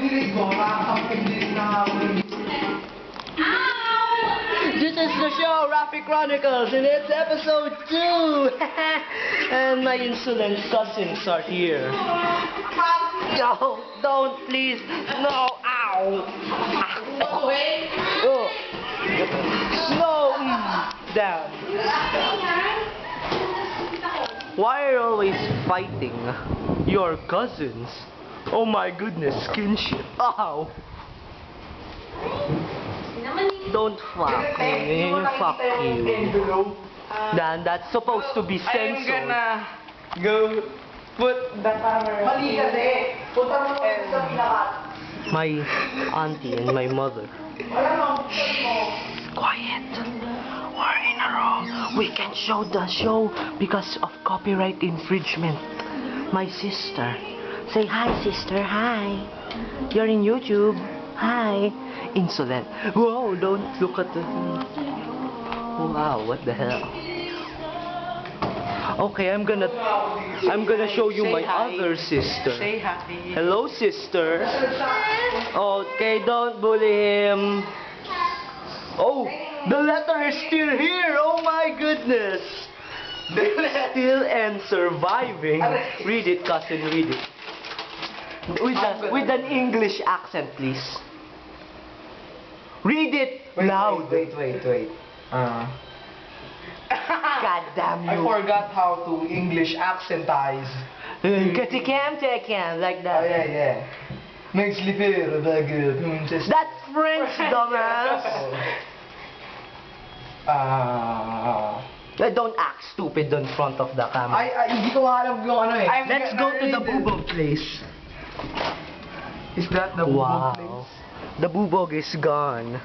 This is the show, Rafi Chronicles, and it's episode 2. And my insolent cousins are here. No, don't, please. No, ow. Oh. No, damn. Why are you always fighting your cousins? Oh my goodness, kinship. Ow. Don't fuck me. Fuck you. Dan, that's supposed to be censored. I'm gonna go put the camera. Mali kasi. Punta mo sa pinakat. My auntie and my mother. Quiet. We're in a row. We can't show the show because of copyright infringement. My sister. Say hi, sister. Hi. You're in YouTube. Hi. Insolent. Whoa, don't look at the... Wow, what the hell? Okay, I'm gonna show you my other sister. Say hi. Hello, sister. Okay, don't bully him. Oh, the letter is still here. Oh my goodness. Still and surviving. Read it, cousin, read it. With an English accent, please. Read it loud. Wait. God damn I you. forgot how to English accentize. Like Oh, that. yeah. Makes me feel good. That's French, dumbass. Don't act stupid in front of the camera. Hindi ko alam yung ano eh. Let's go to the bubog place. Is that the Wow. place? The bubog is gone.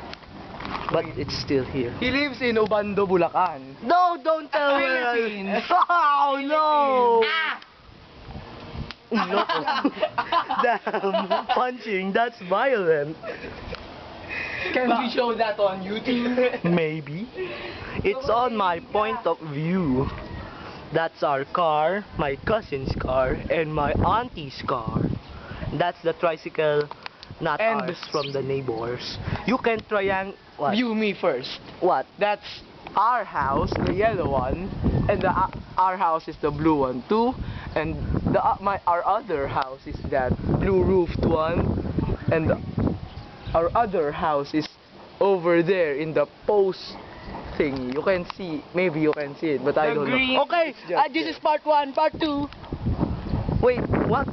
But it's still here. He lives in Ubando, Bulacan. No, don't tell me. Philippines. Oh, no. No. Damn. Punching, that's violent. Can we show that on YouTube? Maybe. It's on my point of view. That's our car, my cousin's car, and my auntie's car. That's the tricycle, not And ours, from the neighbors. You can what? View me first. What? That's our house, the yellow one, and our house is the blue one too. And our other house is that blue roofed one, and our other house is over there in the post thing. You can see, maybe you can see it, but I don't know. Okay, It's just this is part 1, part 2. Wait, what?